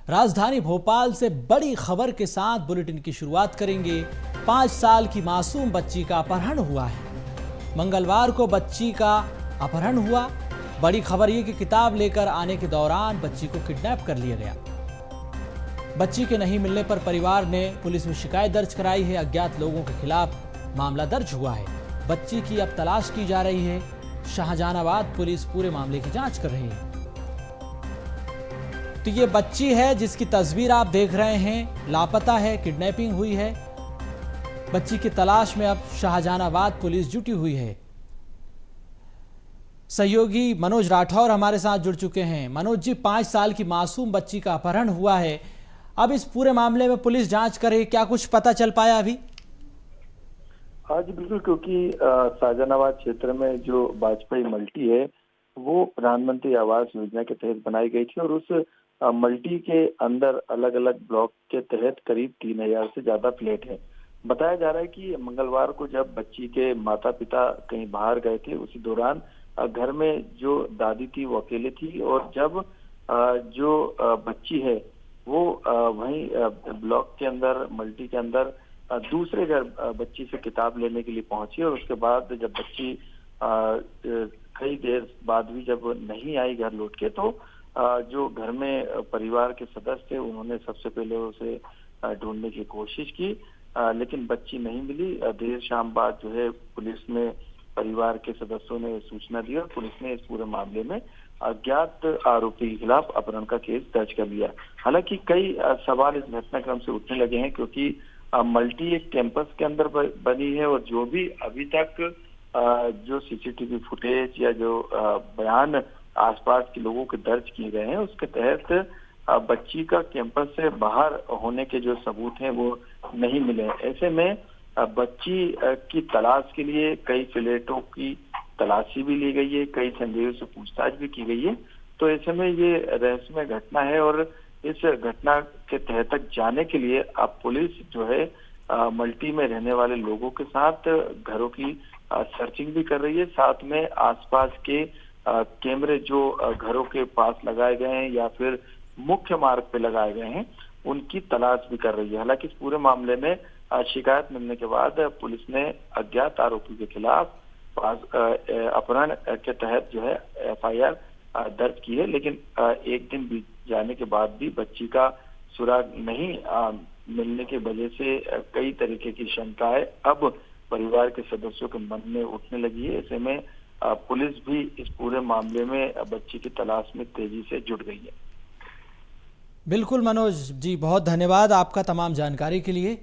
राजधानी भोपाल से बड़ी खबर के साथ बुलेटिन की शुरुआत करेंगे। 5 साल की मासूम बच्ची का अपहरण हुआ है। मंगलवार को बच्ची का अपहरण हुआ। बड़ी खबर यह कि किताब लेकर आने के दौरान बच्ची को किडनैप कर लिया गया। बच्ची के नहीं मिलने पर परिवार ने पुलिस में शिकायत दर्ज कराई है। अज्ञात लोगों के खिलाफ मामला दर्ज हुआ है। बच्ची की अब तलाश की जा रही है। शाहजहानाबाद पुलिस पूरे मामले की जांच कर रही है। तो ये बच्ची है जिसकी तस्वीर आप देख रहे हैं, लापता है, किडनैपिंग हुई है। बच्ची की तलाश में अब शाहजहानाबाद पुलिस जुटी हुई है। सहयोगी मनोज राठौर हमारे साथ जुड़ चुके हैं। मनोज जी, 5 साल की मासूम बच्ची का अपहरण हुआ है। अब इस पूरे मामले में पुलिस जांच करे, क्या कुछ पता चल पाया अभी? हाँ जी बिल्कुल, क्योंकि शाहजहानाबाद क्षेत्र में जो वाजपेयी मल्टी है वो प्रधानमंत्री आवास योजना के तहत बनाई गई थी और उस मल्टी के अंदर अलग अलग ब्लॉक के तहत करीब 3000 से ज्यादा फ्लैट है। बताया जा रहा है कि मंगलवार को जब बच्ची के माता पिता कहीं बाहर गए थे, उसी दौरान घर में जो दादी थी वो अकेले थी और जब जो बच्ची है वो वहीं ब्लॉक के अंदर मल्टी के अंदर दूसरे घर बच्ची से किताब लेने के लिए पहुंची और उसके बाद जब बच्ची कई देर बाद भी जब नहीं आई घर लौट के, तो जो घर में परिवार के सदस्य थे उन्होंने सबसे पहले उसे ढूंढने की कोशिश की, लेकिन बच्ची नहीं मिली। देर शाम बाद जो है पुलिस में परिवार के सदस्यों ने सूचना दी और पुलिस ने इस पूरे मामले में अज्ञात आरोपी के खिलाफ अपहरण का केस दर्ज कर लिया। हालांकि कई सवाल इस घटनाक्रम से उठने लगे हैं, क्योंकि मल्टी एक कैंपस के अंदर बनी है और जो भी अभी तक जो सीसीटीवी फुटेज या जो बयान आसपास के लोगों के दर्ज किए गए हैं उसके तहत बच्ची का कैंपस से बाहर होने के जो सबूत हैं वो नहीं मिले। ऐसे में बच्ची की तलाश के लिए कई फ्लैटों की तलाशी भी ली गई है, कई संदेहों से पूछताछ भी की गई है। तो ऐसे में ये रहस्यमय घटना है और इस घटना के तह तक जाने के लिए अब पुलिस जो है मल्टी में रहने वाले लोगों के साथ घरों की सर्चिंग भी कर रही है। साथ में आसपास के कैमरे जो घरों के पास लगाए गए हैं या फिर मुख्य मार्ग पे लगाए गए हैं उनकी तलाश भी कर रही है। हालांकि इस पूरे मामले में शिकायत मिलने के बाद पुलिस ने अज्ञात आरोपी के खिलाफ अपहरण के तहत जो है FIR दर्ज की है, लेकिन एक दिन बीत जाने के बाद भी बच्ची का सुराग नहीं मिलने की वजह से कई तरीके की शंकाएं अब परिवार के सदस्यों के मन में उठने लगी है। ऐसे में पुलिस भी इस पूरे मामले में बच्ची की तलाश में तेजी से जुट गई है। बिल्कुल मनोज जी, बहुत धन्यवाद आपका तमाम जानकारी के लिए।